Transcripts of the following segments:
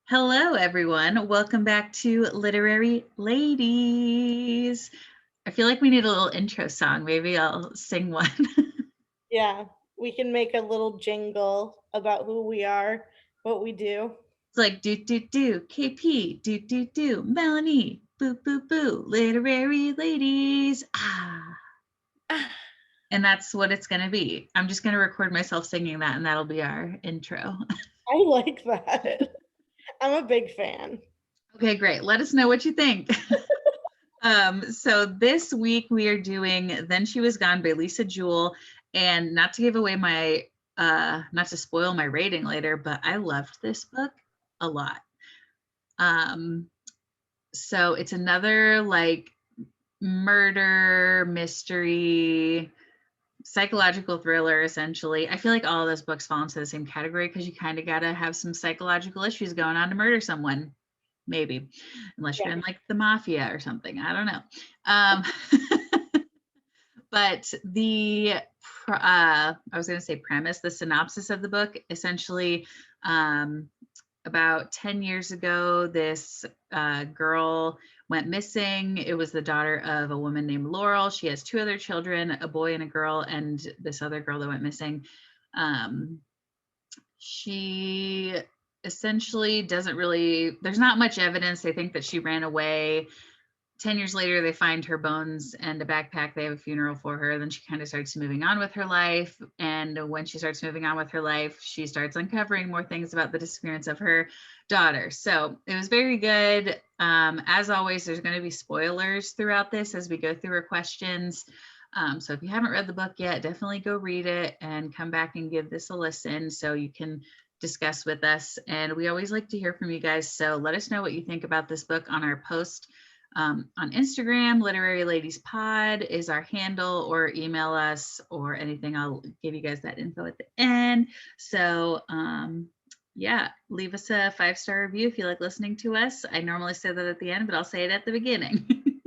Hello, everyone. Welcome back to Literary Ladies. I feel like we need a little intro song. Maybe I'll sing one. Yeah, we can make a little jingle about who we are, what we do. It's like do, KP, do, Melanie, boo, boo, boo, Literary Ladies. Ah. Ah, And that's what it's going to be. I'm just going to record myself singing that, and that'll be our intro. I like that. I'm a big fan. Okay, great. Let us know what you think. So this week we are doing Then She Was Gone by Lisa Jewell. And not to give away my, not to spoil my rating later, but I loved this book a lot. Um, so it's another like murder mystery, psychological thriller, essentially. I feel like all of those books fall into the same category because you kind of got to have some psychological issues going on to murder someone. Maybe, unless you're Yeah. in like the mafia or something. I don't know. But I was going to say premise, the synopsis of the book, essentially, about 10 years ago, this girl went missing. It was the daughter of a woman named Laurel. She has two other children, a boy and a girl, and this other girl that went missing. She essentially doesn't really, there's not much evidence. They think that she ran away. 10 years later, they find her bones and a backpack. They have a funeral for her. Then she kind of starts moving on with her life. And when she starts moving on with her life, she starts uncovering more things about the disappearance of her daughter. So it was very good. As always, there's going to be spoilers throughout this as we go through her questions. So if you haven't read the book yet, definitely go read it and come back and give this a listen so you can discuss with us. And we always like to hear from you guys. So let us know what you think about this book on our post on Instagram. Literary Ladies Pod is our handle, or email us or anything. I'll give you guys that info at the end. So yeah, leave us a 5-star review if you like listening to us. I normally say that at the end, but I'll say it at the beginning.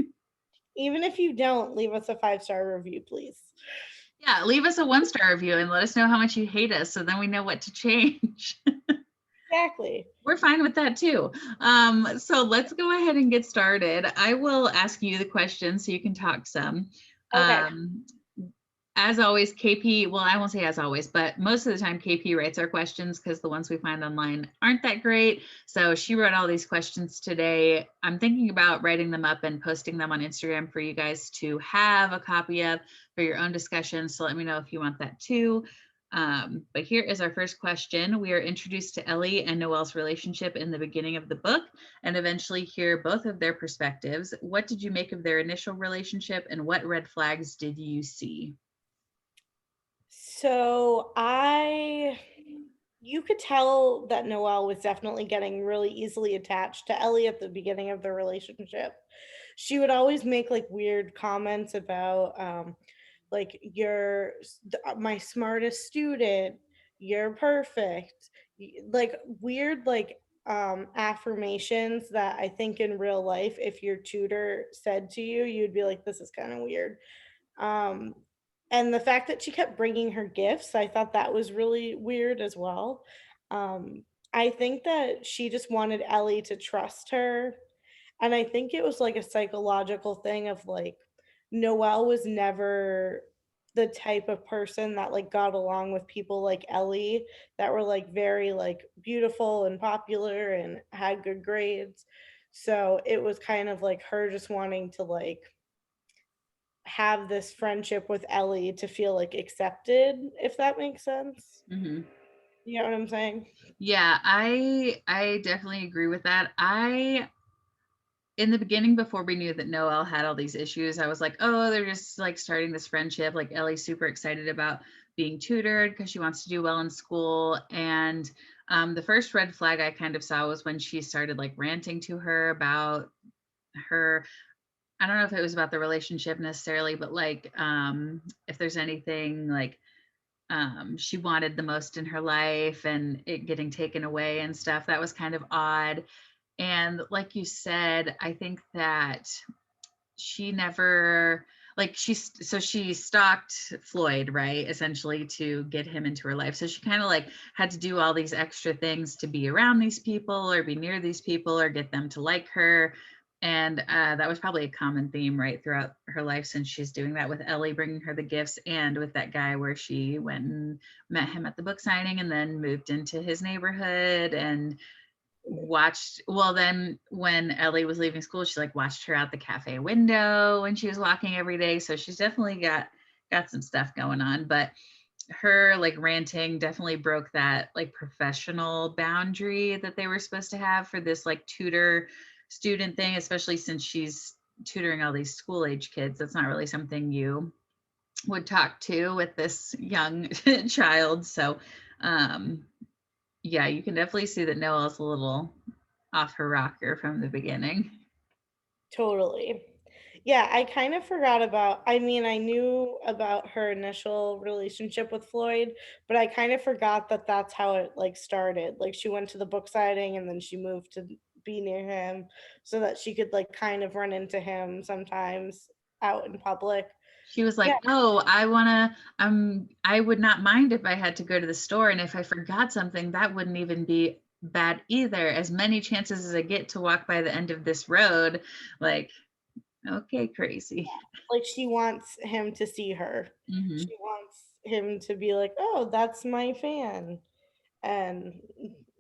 Even if you don't, leave us a 5-star review, please. Yeah, leave us a 1-star review and let us know how much you hate us so then we know what to change. Exactly. We're fine with that too. So let's go ahead and get started. I will ask you the questions so you can talk some. Okay. Um, as always, KP, well, I won't say as always, but most of the time KP writes our questions because the ones we find online aren't that great. So she wrote all these questions today. I'm thinking about writing them up and posting them on Instagram for you guys to have a copy of for your own discussion. So let me know if you want that too. But here is our first question. We are introduced to Ellie and Noelle's relationship in the beginning of the book and eventually hear both of their perspectives. What did you make of their initial relationship and what red flags did you see? So you could tell that Noelle was definitely getting really easily attached to Ellie at the beginning of the relationship. She would always make like weird comments about like my smartest student, you're perfect, like weird like affirmations that I think in real life if your tutor said to you, you'd be like, this is kind of weird. um and the fact that she kept bringing her gifts, I thought that was really weird as well. I think that she just wanted Ellie to trust her, and I think it was like a psychological thing of like Noelle was never the type of person that like got along with people like Ellie that were like very like beautiful and popular and had good grades. So it was kind of like her just wanting to like have this friendship with Ellie to feel like accepted, if that makes sense. Mm-hmm. You know what I'm saying? Yeah, I definitely agree with that. I In the beginning, before we knew that Noelle had all these issues, I was like, oh, they're just like starting this friendship. Like Ellie's super excited about being tutored because she wants to do well in school. And the first red flag I kind of saw was when she started like ranting to her about her. I don't know if it was about the relationship necessarily, but like if there's anything like she wanted the most in her life and it getting taken away and stuff. That was kind of odd. And like you said, I think that she never, like so she stalked Floyd, right? Essentially to get him into her life. So she kind of like had to do all these extra things to be around these people or be near these people or get them to like her. And that was probably a common theme right throughout her life, since she's doing that with Ellie bringing her the gifts, and with that guy where she went and met him at the book signing and then moved into his neighborhood and watched. Well, then when Ellie was leaving school, she like watched her out the cafe window when she was walking every day. So she's definitely got some stuff going on. But her like ranting definitely broke that like professional boundary that they were supposed to have for this like tutor student thing, especially since she's tutoring all these school age kids. That's not really something you would talk to with this young child. So um yeah, you can definitely see that Noelle's a little off her rocker from the beginning. Totally. Yeah, I kind of forgot about, I mean, I knew about her initial relationship with Floyd, but I kind of forgot that that's how it like started. Like she went to the book signing and then she moved to be near him so that she could like kind of run into him sometimes out in public. She was Yeah, like, "Oh, I would not mind if I had to go to the store, and if I forgot something, that wouldn't even be bad either. As many chances as I get to walk by the end of this road." Like, okay, crazy. like she wants him to see her. Hmm. She wants him to be like, "Oh, that's my fan." And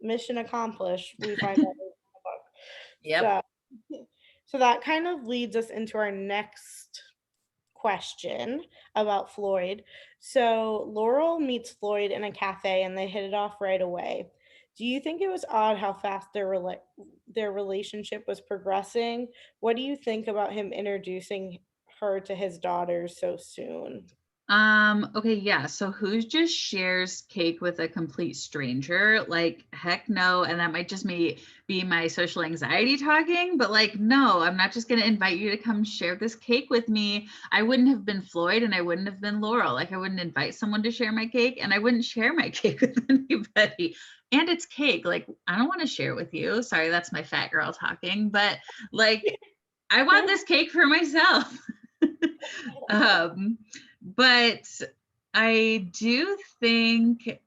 mission accomplished, we find out in the book. Yep. So so that kind of leads us into our next question about Floyd. So Laurel meets Floyd in a cafe and they hit it off right away. Do you think it was odd how fast their relationship was progressing? What do you think about him introducing her to his daughters so soon? Okay, yeah. So who just shares cake with a complete stranger? Like, heck no. And that might just be my social anxiety talking, but like, no, I'm not just gonna invite you to come share this cake with me. I wouldn't have been Floyd and I wouldn't have been Laurel. Like, I wouldn't invite someone to share my cake and I wouldn't share my cake with anybody. And it's cake. Like, I don't want to share with you. Sorry, that's my fat girl talking, but like, I want this cake for myself. um, but I do think,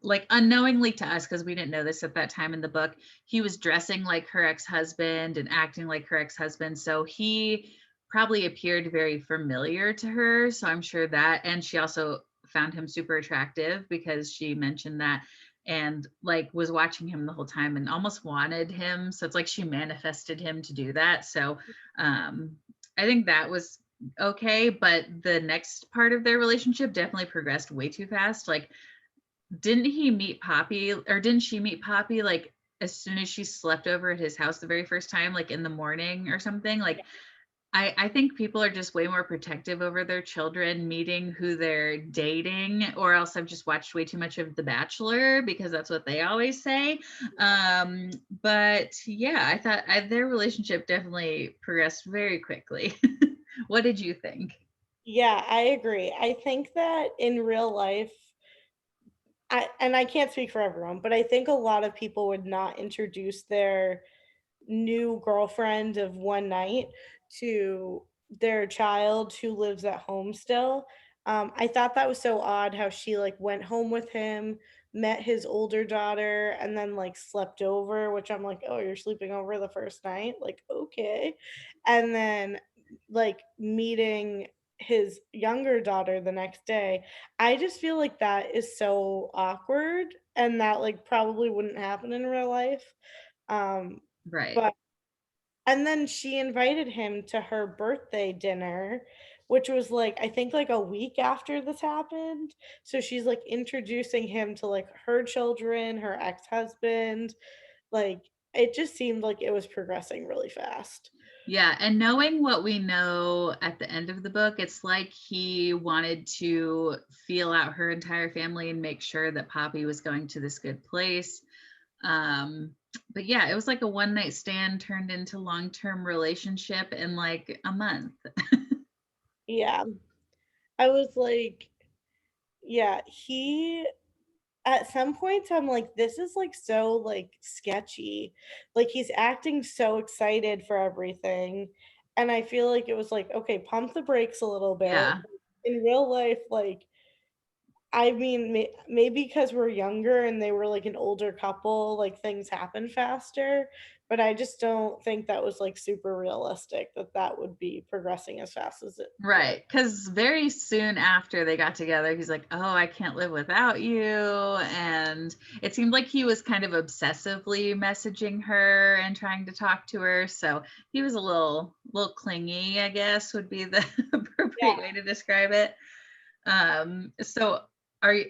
like unknowingly to us, because we didn't know this at that time in the book, he was dressing like her ex-husband and acting like her ex-husband. So he probably appeared very familiar to her. So I'm sure that, and she also found him super attractive because she mentioned that and like was watching him the whole time and almost wanted him. So it's like she manifested him to do that. So um, I think that was okay, but the next part of their relationship definitely progressed way too fast. Like, didn't he meet Poppy or didn't she meet Poppy like as soon as she slept over at his house the very first time, like in the morning or something? Like, I think people are just way more protective over their children meeting who they're dating, or else I've just watched way too much of The Bachelor because that's what they always say. But yeah, I thought their relationship definitely progressed very quickly. What did you think? Yeah, I agree. I think that in real life, I can't speak for everyone, but I think a lot of people would not introduce their new girlfriend of one night to their child who lives at home still. I thought that was so odd how she like went home with him, met his older daughter, and then like slept over, which I'm like, oh, you're sleeping over the first night? Like, okay. And then like meeting his younger daughter the next day. I just feel like that is so awkward and that like probably wouldn't happen in real life. Um, Right. but and then she invited him to her birthday dinner, which was, like, I think, like, a week after this happened. So she's, like, introducing him to, like, her children, her ex-husband, like, it just seemed like it was progressing really fast. Yeah, and knowing what we know at the end of the book, it's like he wanted to feel out her entire family and make sure that Poppy was going to this good place. But yeah, it was like a one night stand turned into long-term relationship in like a month. Yeah. I was like yeah, he at some points, I'm like, "This is, like, so, like, sketchy." Like, he's acting so excited for everything, And I feel like it was like, okay, pump the brakes a little bit. Yeah. In real life, like, I mean, maybe because we're younger and they were like an older couple, like things happen faster. But I just don't think that was like super realistic that that would be progressing as fast as it was. Right. Because very soon after they got together, he's like, oh, I can't live without you. And it seemed like he was kind of obsessively messaging her and trying to talk to her. So he was a little clingy, I guess would be the Yeah, appropriate way to describe it. So are you,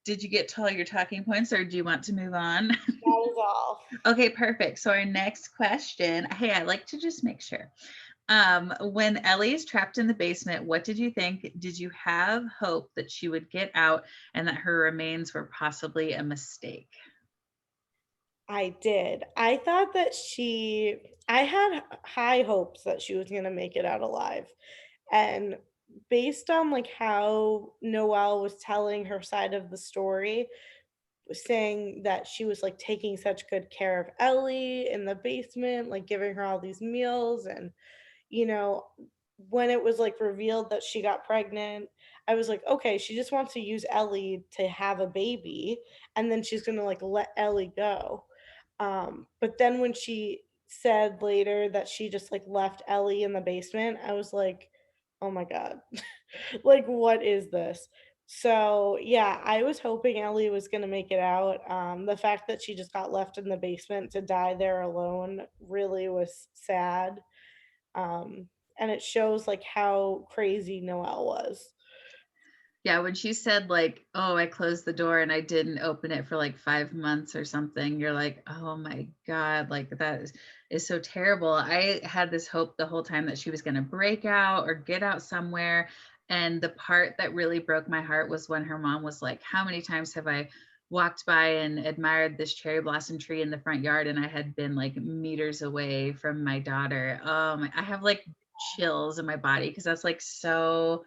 did you get to all your talking points or do you want to move on? that is all. Okay, perfect. So our next question, hey, I like to just make sure. When Ellie is trapped in the basement, what did you think? Did you have hope that she would get out and that her remains were possibly a mistake? I did. I thought that I had high hopes that she was going to make it out alive. And based on like how Noelle was telling her side of the story, saying that she was like taking such good care of Ellie in the basement, like giving her all these meals and you know, when it was like revealed that she got pregnant, I was like, okay, she just wants to use Ellie to have a baby and then she's going to like let Ellie go. But then when she said later that she just like left Ellie in the basement, I was like, oh my God, like, what is this? So, yeah, I was hoping Ellie was going to make it out. The fact that she just got left in the basement to die there alone really was sad. Um, and it shows like how crazy Noelle was. Yeah, when she said like, "Oh, I closed the door and I didn't open it for like 5 months or something," you're like, "Oh my God, like is so terrible." I had this hope the whole time that she was going to break out or get out somewhere. And the part that really broke my heart was when her mom was like, "How many times have I walked by and admired this cherry blossom tree in the front yard and I had been like meters away from my daughter." I have like chills in my body because that's like so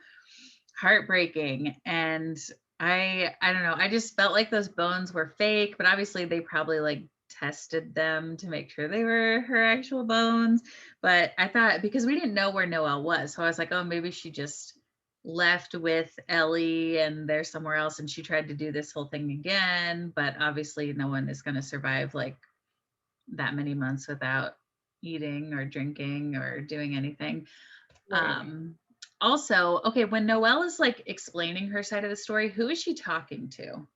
heartbreaking. And I don't know, I just felt like those bones were fake, but obviously they probably like tested them to make sure they were her actual bones. But I thought, because we didn't know where Noelle was, so I was like, oh, maybe she just left with Ellie and they're somewhere else and she tried to do this whole thing again. But obviously no one is going to survive like that many months without eating or drinking or doing anything. Right. um, Also, okay, when Noelle is like explaining her side of the story, who is she talking to?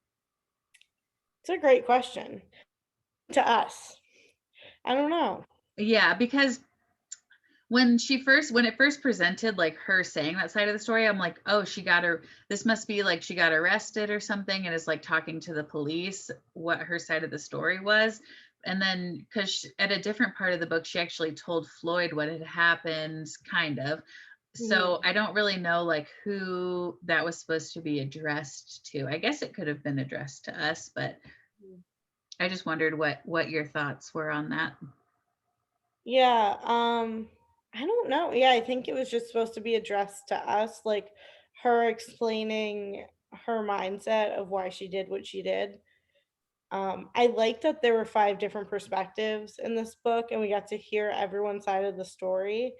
It's a great question. To us. I don't know. Yeah, because when it first presented like her saying that side of the story, I'm like, oh, this must be like she got arrested or something and is like talking to the police what her side of the story was. And then because at a different part of the book, she actually told Floyd what had happened, kind of. So Mhm. I don't really know like who that was supposed to be addressed to. I guess it could have been addressed to us, but I just wondered what your thoughts were on that. Yeah, I don't know. Yeah, I think it was just supposed to be addressed to us, like her explaining her mindset of why she did what she did. I like that there were 5 different perspectives in this book, and we got to hear everyone's side of the story,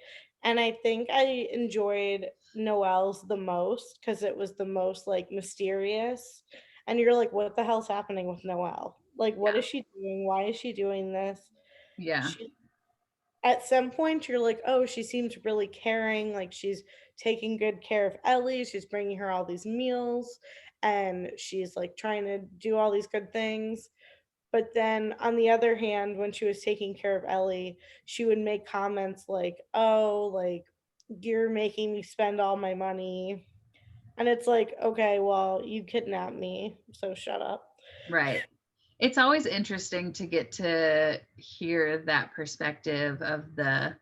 and I think I enjoyed Noelle's the most because it was the most, like, mysterious, and you're like, "What the hell's happening with Noelle? Like, what Yeah. is she doing? Why is she doing this?" Yeah. She At some point, you're like, "Oh, she seems really caring, like, she's taking good care of Ellie, she's bringing her all these meals, and she's, like, trying to do all these good things." But then on the other hand, when she was taking care of Ellie, she would make comments like, "Oh, like, you're making me spend all my money." And it's like, "Okay, well, you kidnapped me, so shut up." Right. It's always interesting to get to hear that perspective of the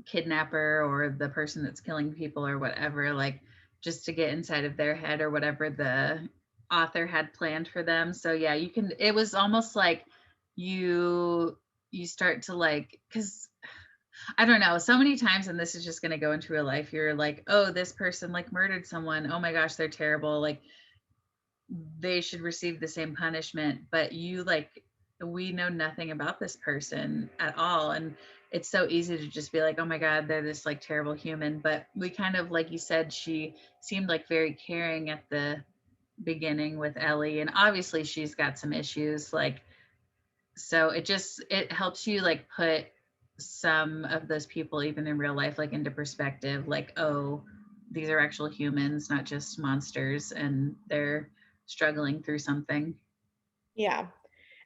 kidnapper or the person that's killing people or whatever, like just to get inside of their head or whatever the author had planned for them. So yeah, it was almost like you you start to like, because I don't know, so many times, and this is just going to go into real life, you're like, oh, this person like murdered someone, oh my gosh, they're terrible, like they should receive the same punishment. But you like we know nothing about this person at all. And it's so easy to just be like, oh my God, they're this like terrible human. But we kind of, like you said, she seemed like very caring at the beginning with Ellie. And obviously she's got some issues. Like, so it helps you like put some of those people, even in real life, like into perspective. Like, oh, these are actual humans, not just monsters, and they're struggling through something. Yeah.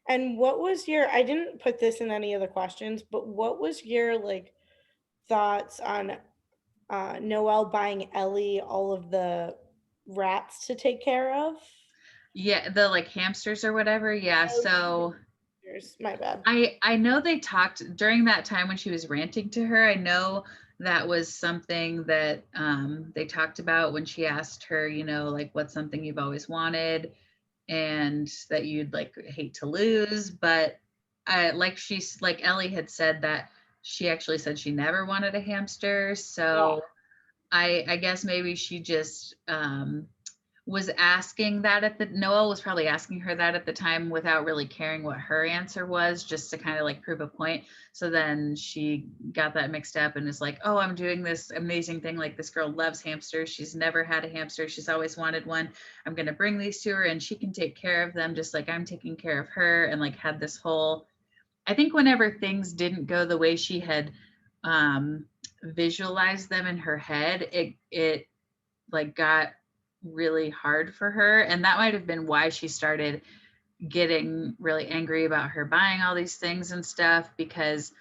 And what was your, I didn't put this in any of the questions, but what was your like thoughts on Noelle buying Ellie all of the rats to take care of? Yeah, the like hamsters or whatever. Yeah. Oh, So yours, my bad. I know they talked during that time when she was ranting to her. I know that was something that they talked about when she asked her, you know, like what's something you've always wanted and that you'd like hate to lose. But like she's like Ellie had said that she actually said she never wanted a hamster. Yeah, So I guess maybe she just was asking that at the Noel was probably asking her that at the time without really caring what her answer was, just to kind of like prove a point. So then she got that mixed up and is like, oh, I'm doing this amazing thing. Like this girl loves hamsters. She's never had a hamster. She's always wanted one. I'm going to bring these to her and she can take care of them just like I'm taking care of her. And like had this whole, I think whenever things didn't go the way she had visualized them in her head, it like got really hard for her, and that might have been why she started getting really angry about her buying all these things and stuff. Because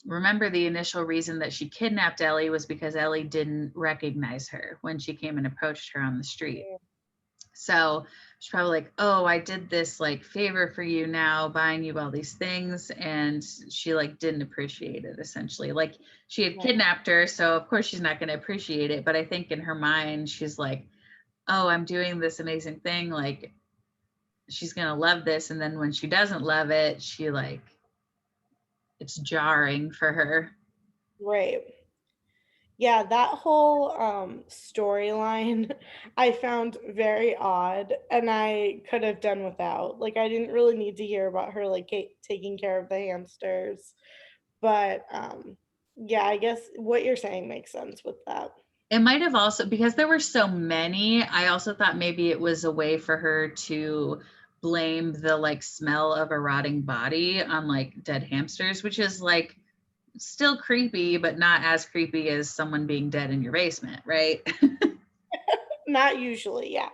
remember, the initial reason that she kidnapped Ellie was because Ellie didn't recognize her when she came and approached her on the street. So she's probably like, oh, I did this like favor for you now, buying you all these things. And she like didn't appreciate it essentially. Like she had right, kidnapped her. So of course she's not going to appreciate it. But I think in her mind, she's like, oh, I'm doing this amazing thing. Like she's going to love this. And then when she doesn't love it, she like, it's jarring for her. right. Yeah, that whole storyline I found very odd and I could have done without. Like I didn't really need to hear about her like taking care of the hamsters. But yeah, I guess what you're saying makes sense with that. It might have also, because there were so many, I also thought maybe it was a way for her to blame the like smell of a rotting body on like dead hamsters, which is like still creepy, but not as creepy as someone being dead in your basement, right? Not usually, yeah.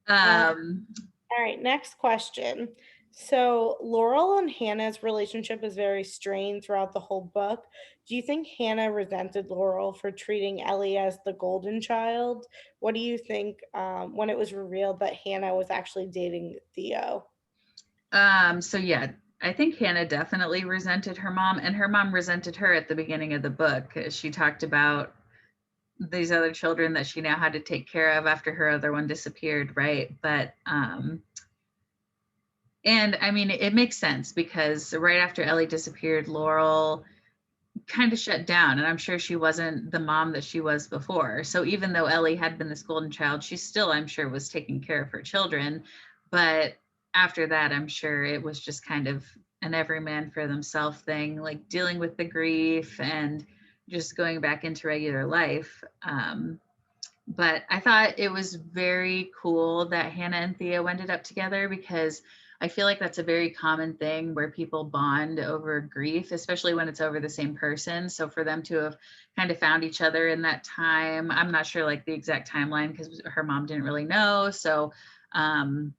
Uh, um, all right, next question. So, Laurel and Hannah's relationship is very strained throughout the whole book. Do you think Hannah resented Laurel for treating Ellie as the golden child? What do you think when it was revealed that Hannah was actually dating Theo? so yeah, I think Hannah definitely resented her mom, and her mom resented her at the beginning of the book. She talked about these other children that she now had to take care of after her other one disappeared, right? But and I mean, it makes sense because right after Ellie disappeared, Laurel kind of shut down. And I'm sure she wasn't the mom that she was before. So even though Ellie had been this golden child, she still, I'm sure, was taking care of her children. But after that, I'm sure it was just kind of an every man for themselves thing, like dealing with the grief and just going back into regular life. But I thought it was very cool that Hannah and Theo ended up together because I feel like that's a very common thing where people bond over grief, especially when it's over the same person. So for them to have kind of found each other in that time, I'm not sure like the exact timeline because her mom didn't really know. So um,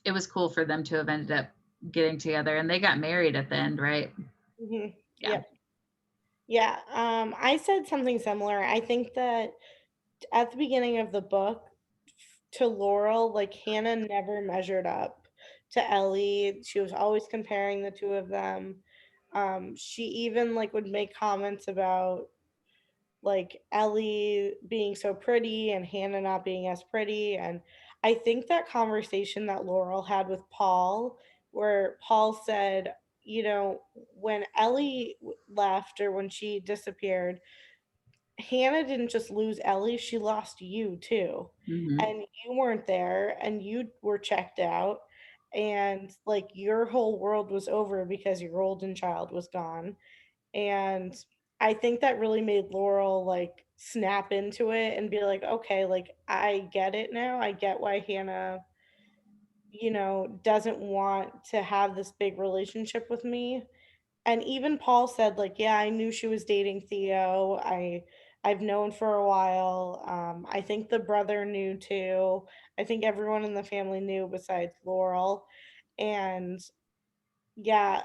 it was cool for them to have ended up getting together and they got married at the end, right? Mhm. Yeah. Yep. Yeah. I said something similar. I think that at the beginning of the book, to Laurel, like Hannah never measured up to Ellie. She was always comparing the two of them. She even like would make comments about like Ellie being so pretty and Hannah not being as pretty. And I think that conversation that Laurel had with Paul, where Paul said, you know, when Ellie left or when she disappeared, Hannah didn't just lose Ellie, she lost you too. Hmm. And you weren't there and you were checked out. and like your whole world was over because your golden child was gone. And I think that really made Laurel like snap into it and be like, okay, like I get it now. I get why Hannah, doesn't want to have this big relationship with me. And even Paul said, like, yeah, I knew she was dating Theo. I've known for a while. I think the brother knew too. I think everyone in the family knew besides Laurel. And yeah,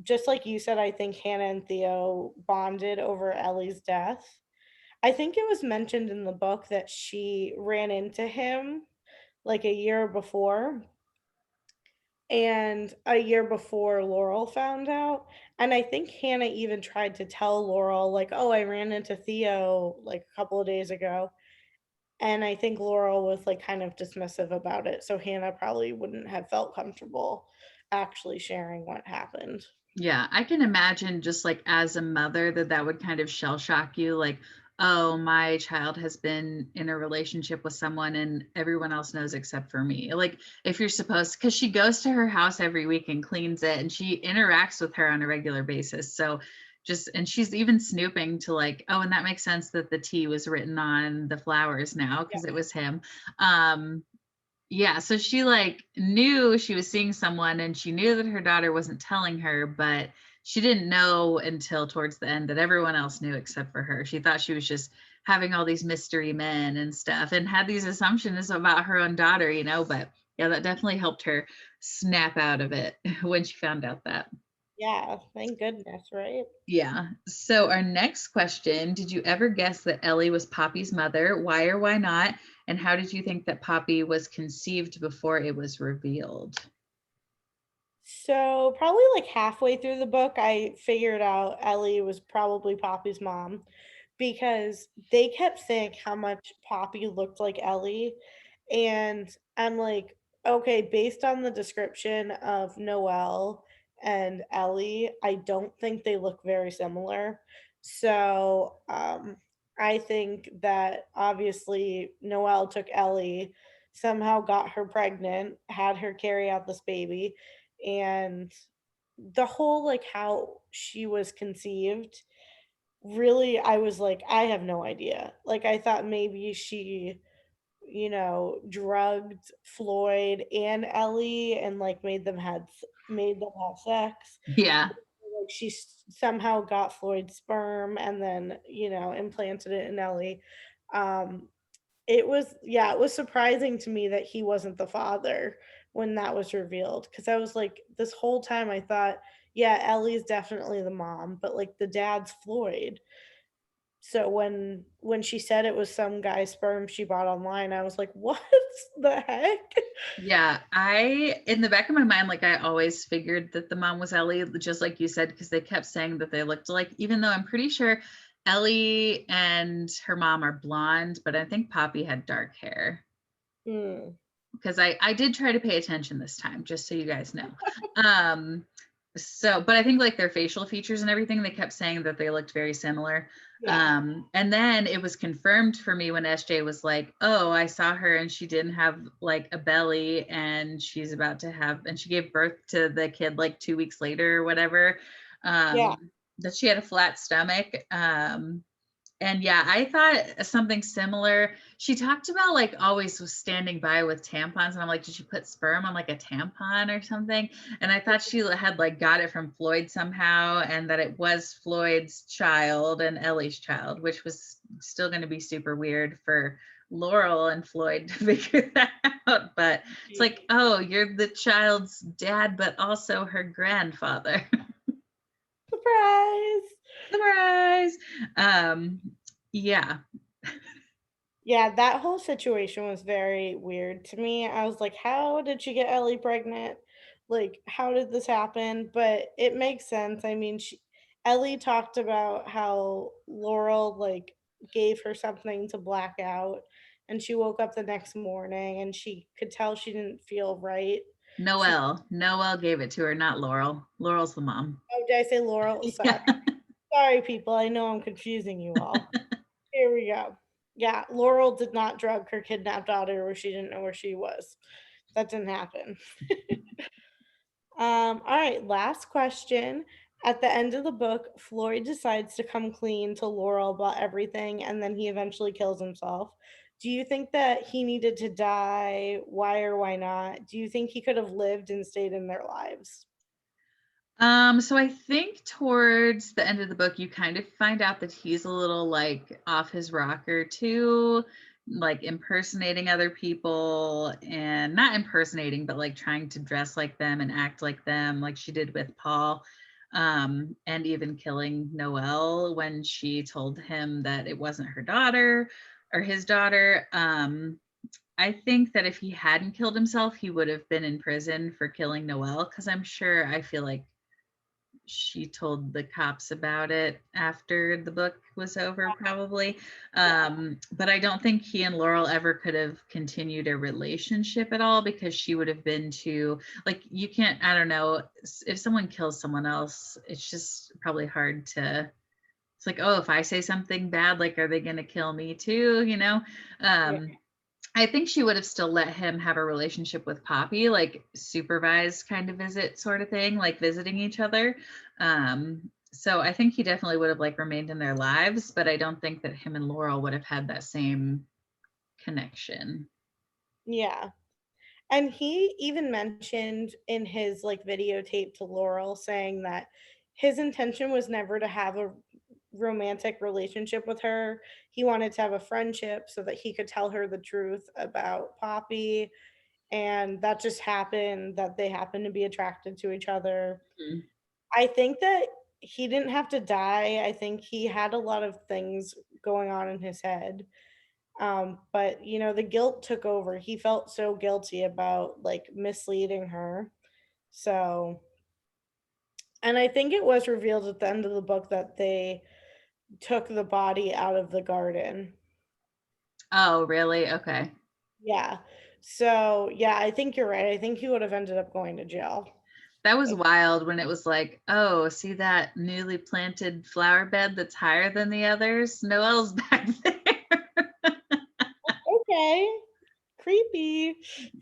just like you said, I think Hannah and Theo bonded over Ellie's death. I think it was mentioned in the book that she ran into him like a year before, and a year before Laurel found out. And I think Hannah even tried to tell Laurel, like, oh, I ran into Theo like a couple of days ago. And I think Laurel was like kind of dismissive about it. So Hannah probably wouldn't have felt comfortable actually sharing what happened. Yeah, I can imagine just like as a mother that that would kind of shell shock you like, oh, my child has been in a relationship with someone and everyone else knows except for me. Like if you're supposed, because she goes to her house every week and cleans it and she interacts with her on a regular basis. So just, and she's even snooping to like, oh, and that makes sense that the T was written on the flowers now Yeah. because it was him. Um, yeah, so she like knew she was seeing someone and she knew that her daughter wasn't telling her, but she didn't know until towards the end that everyone else knew except for her. She thought she was just having all these mystery men and stuff and had these assumptions about her own daughter, but yeah, that definitely helped her snap out of it when she found out that. Yeah. Thank goodness, right? Yeah. So our next question, did you ever guess that Ellie was Poppy's mother? Why or why not? And how did you think that Poppy was conceived before it was revealed? So probably like halfway through the book, I figured out Ellie was probably Poppy's mom because they kept saying how much Poppy looked like Ellie. And I'm like, okay, based on the description of Noelle and Ellie, I don't think they look very similar. So I think that obviously Noelle took Ellie, somehow got her pregnant, had her carry out this baby, and the whole like how she was conceived, really, I was like, I have no idea. Like I thought maybe she, drugged Floyd and Ellie and like made them have sex. Yeah. Like she somehow got Floyd's sperm and then, implanted it in Ellie. Um it was surprising to me that he wasn't the father when that was revealed, because I was like, this whole time I thought, yeah, Ellie's definitely the mom, but like the dad's Floyd. So when she said it was some guy's sperm she bought online, I was like, what the heck? Yeah. In the back of my mind, like I always figured that the mom was Ellie, just like you said, because they kept saying that they looked alike, even though I'm pretty sure Ellie and her mom are blonde, but I think Poppy had dark hair. Hmm. Because I did try to pay attention this time, just so you guys know. Um, but I think like their facial features and everything, they kept saying that they looked very similar. Yeah. And then it was confirmed for me when SJ was like, oh, I saw her and she didn't have like a belly and she's about to have, and she gave birth to the kid like 2 weeks later or whatever. Yeah. That she had a flat stomach. And yeah, I thought something similar. She talked about like always was standing by with tampons, and I'm like, did she put sperm on like a tampon or something? And I thought she had like got it from Floyd somehow, and that it was Floyd's child and Ellie's child, which was still going to be super weird for Laurel and Floyd to figure that out. But it's like, oh, you're the child's dad, but also her grandfather. Surprise. Surprise. Um, yeah. Yeah, that whole situation was very weird to me. I was like, how did she get Ellie pregnant? Like, how did this happen? But it makes sense. I mean, Ellie talked about how Laurel like gave her something to black out, and she woke up the next morning and she could tell she didn't feel right. She Noelle gave it to her, not Laurel. Laurel's the mom. Oh, did I say Laurel? Sorry. Yeah. Sorry, people. I know I'm confusing you all. Here we go. Yeah, Laurel did not drug her kidnapped daughter where she didn't know where she was. that didn't happen. All right, last question. At the end of the book, Floyd decides to come clean to Laurel about everything, and then he eventually kills himself. Do you think that he needed to die? Why or why not? Do you think he could have lived and stayed in their lives? So I think towards the end of the book, you kind of find out that he's a little like off his rocker too, like impersonating other people and not impersonating, but like trying to dress like them and act like them, like she did with Paul. And even killing Noelle when she told him that it wasn't her daughter or his daughter. I think that if he hadn't killed himself, he would have been in prison for killing Noelle because I feel like she told the cops about it after the book was over, probably. But I don't think he and Laurel ever could have continued a relationship at all because she would have been too, like, you can't, I don't know, if someone kills someone else, it's just probably hard to, it's like, oh, if I say something bad, like, are they going to kill me too? You know? Yeah. I think she would have still let him have a relationship with Poppy, like supervised kind of visit sort of thing, like visiting each other. So I think he definitely would have like remained in their lives, but I don't think that him and Laurel would have had that same connection. Yeah. And he even mentioned in his like videotape to Laurel saying that his intention was never to have a romantic relationship with her. He wanted to have a friendship so that he could tell her the truth about Poppy. And that just happened that they happened to be attracted to each other. Mhm. I think that he didn't have to die. I think he had a lot of things going on in his head. But you know, the guilt took over. He felt so guilty about like misleading her. So, and I think it was revealed at the end of the book that they took the body out of the garden. Oh, really? Okay. Yeah. So, yeah, I think you're right. I think he would have ended up going to jail. That was Like, wild when it was like, oh, see that newly planted flower bed that's higher than the others? Noelle's back there. okay, creepy.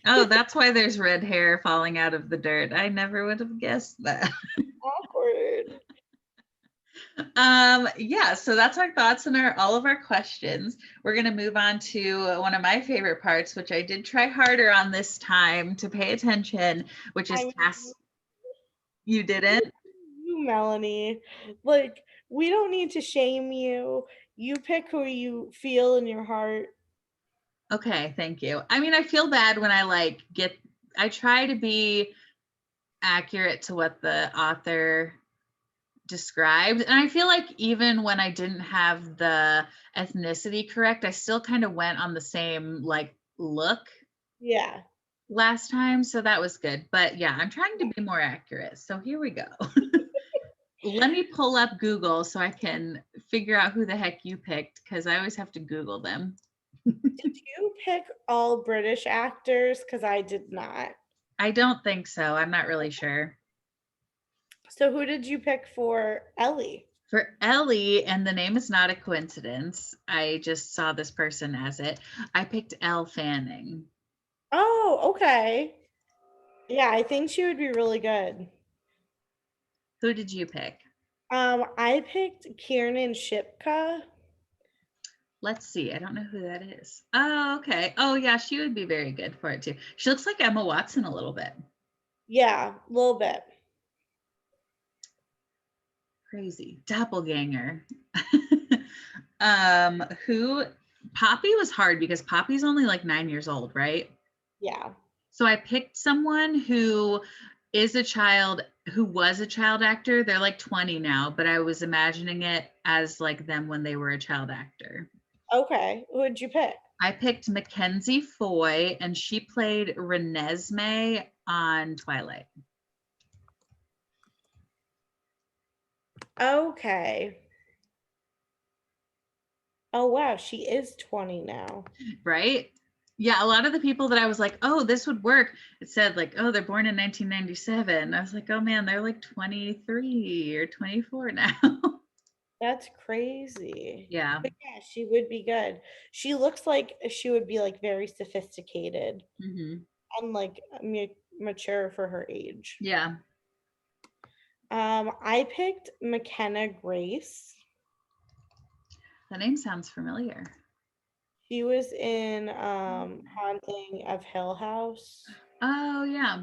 Oh, that's why there's red hair falling out of the dirt. I never would have guessed that. Awkward. Yeah, so that's our thoughts and our all of our questions. We're going to move on to one of my favorite parts, which I did try harder on this time to pay attention, which I is mean, task. You good didn't? for you, Melanie. Like, we don't need to shame you. You pick who you feel in your heart. Okay, thank you. I mean, I feel bad when I like get I try to be accurate to what the author described. And I feel like even when I didn't have the ethnicity correct, I still kind of went on the same like look Yeah. last time. So that was good. But yeah, I'm trying to be more accurate. So here we go. Let me pull up Google so I can figure out who the heck you picked because I always have to Google them. Did you pick all British actors? Because I did not. I don't think so. I'm not really sure. So who did you pick for Ellie? For Ellie, and the name is not a coincidence, I just saw this person as it. I picked Elle Fanning. Oh, okay. Yeah, I think she would be really good. Who did you pick? I picked Kiernan Shipka. Let's see. I don't know who that is. Oh, okay. Oh, yeah, she would be very good for it too. She looks like Emma Watson a little bit. Yeah, a little bit. Crazy. Doppelganger. Who Poppy was hard because Poppy's only like 9 years old, right? Yeah. So I picked someone who is a child who was a child actor. They're like 20 now, but I was imagining it as like them when they were a child actor. Okay. Who'd you pick? I picked Mackenzie Foy, and she played Renesmee on Twilight. Okay. Oh wow, she is 20 now. Right? Yeah, a lot of the people that I was like, oh, this would work, it said like, oh, they're born in 1997. I was like, oh man, they're like 23 or 24 now. That's crazy. Yeah. But yeah, she would be good. She looks like she would be like very sophisticated. Hmm. and like mature for her age. Yeah. I picked McKenna Grace. The name sounds familiar. She was in Haunting of Hill House. Oh, yeah.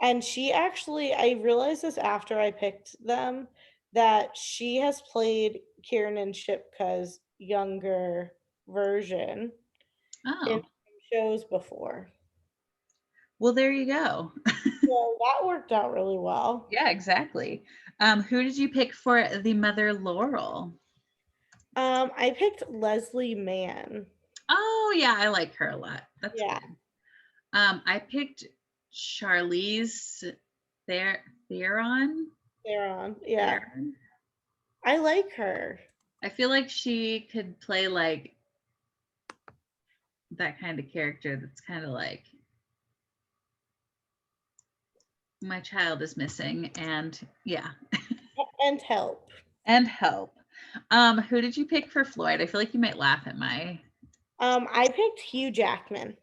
And she actually, I realized this after I picked them, that she has played Kiernan Shipka's younger version in Oh, shows before. well, there you go. So that worked out really well. Yeah, exactly. Who did you pick for the mother Laurel? I picked Leslie Mann. Oh, yeah, I like her a lot. That's Yeah, good. I picked Charlize Theron. they're on. Yeah, Theron. I like her. I feel like she could play like that kind of character that's kind of like my child is missing, and yeah. And Help. And Help. Who did you pick for Floyd? I feel like you might laugh at my. I picked Hugh Jackman.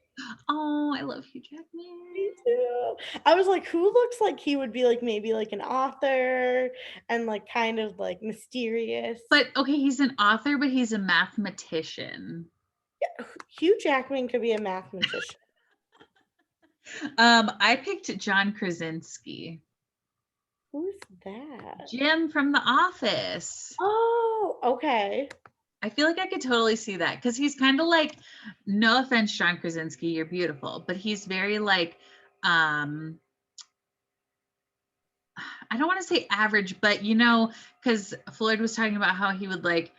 Oh, I love Hugh Me Jackman. too. I was like, who looks like he would be like maybe like an author and like kind of like mysterious? But okay, he's an author, but he's a mathematician. Hugh Jackman could be a mathematician. I picked John Krasinski. Who's that? Jim from The Office. Oh, okay. I feel like I could totally see that because he's kind of like, no offense, John Krasinski, you're beautiful, but he's very like, um, I don't want to say average, but you know, because Floyd was talking about how he would like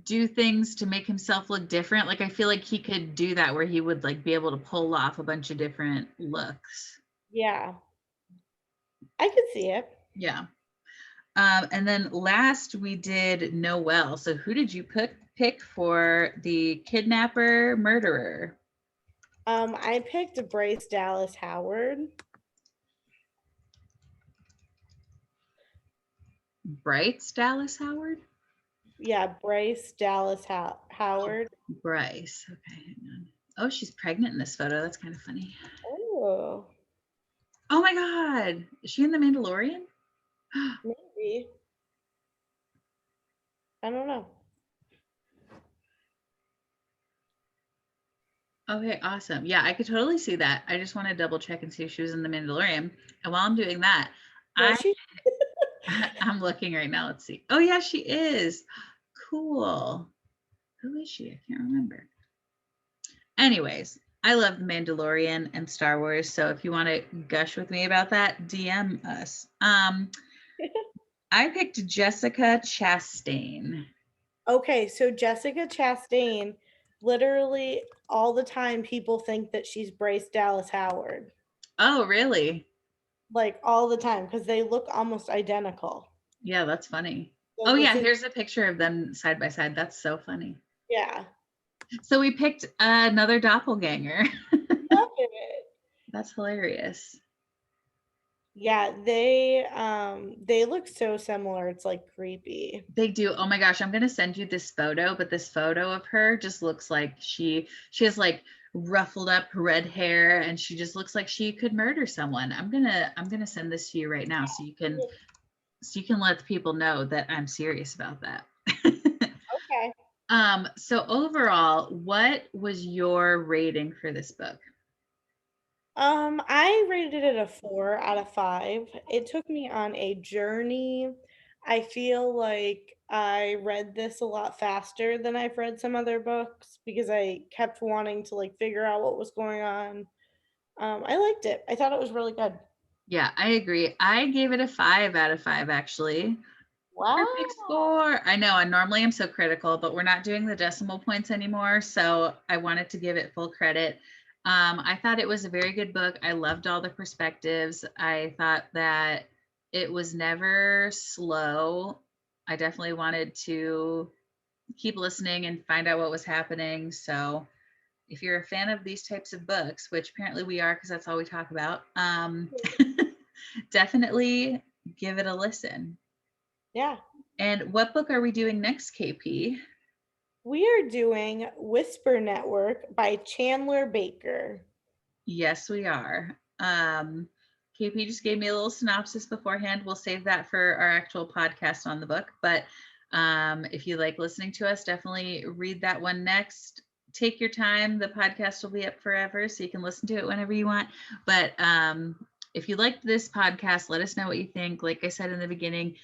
do things to make himself look different. Like I feel like he could do that where he would like be able to pull off a bunch of different looks. Yeah, I could see it. Yeah. And then last we did Noel. So who did you pick for the kidnapper murderer? I picked Bryce Dallas Howard. Bryce Dallas Howard? Yeah, Bryce Dallas Howard. Bryce. Okay, hang on. Oh, she's pregnant in this photo. That's kind of funny. Oh, Oh my God. Is she in The Mandalorian? maybe. I don't know. Okay, awesome. Yeah, I could totally see that. I just want to double check and see if she was in The Mandalorian. And while I'm doing that, Was she? I'm looking right now. Let's see. Oh yeah, she is. Cool. Who is she? I can't remember. Anyways, I love The Mandalorian and Star Wars. So if you want to gush with me about that, DM us. I picked Jessica Chastain. Okay, so Jessica Chastain, literally all the time people think that she's Bryce Dallas Howard. Oh, really? Like all the time because they look almost identical. Yeah, that's funny. So Oh they yeah, think, here's a picture of them side by side. That's so funny. yeah, So we picked another doppelganger. love it. That's hilarious. Yeah, they look so similar. It's like creepy. They do. Oh my gosh, I'm gonna send you this photo, but this photo of her just looks like she has like ruffled up red hair and she just looks like she could murder someone. I'm gonna send this to you right now so you can let the people know that I'm serious about that. Okay. So overall, what was your rating for this book? I rated it a 4 out of 5. It took me on a journey. I feel like I read this a lot faster than I've read some other books because I kept wanting to like figure out what was going on. I liked it. I thought it was really good. Yeah, I agree. I gave it a 5 out of 5 actually. Perfect Wow. score. I know I normally am so critical, but we're not doing the decimal points anymore. So I wanted to give it full credit. I thought it was a very good book. I loved all the perspectives. I thought that it was never slow. I definitely wanted to keep listening and find out what was happening. So if you're a fan of these types of books, which apparently we are because that's all we talk about, definitely give it a listen. Yeah. And what book are we doing next, KP? We are doing Whisper Network by Chandler Baker. Yes, we are. KP just gave me a little synopsis beforehand. We'll save that for our actual podcast on the book. But if you like listening to us, definitely read that one next. Take your time. The podcast will be up forever, so you can listen to it whenever you want. But if you liked this podcast, let us know what you think. Like I said in the beginning,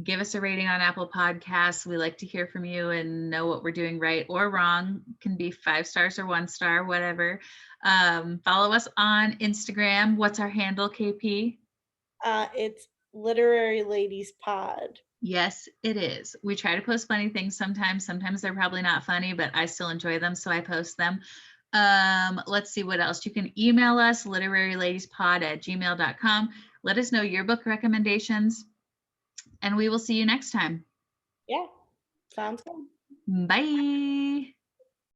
give us a rating on Apple Podcasts. We like to hear from you and know what we're doing right or wrong. Can be 5 stars or 1 star, whatever. Follow us on Instagram. What's our handle, KP? It's Literary Ladies Pod. Yes, it is. We try to post funny things sometimes. Sometimes they're probably not funny, but I still enjoy them, so I post them. Let's see what else. You can email us, literaryladiespod@gmail.com. Let us know your book recommendations, and we will see you next time. Yeah, sounds good. Bye.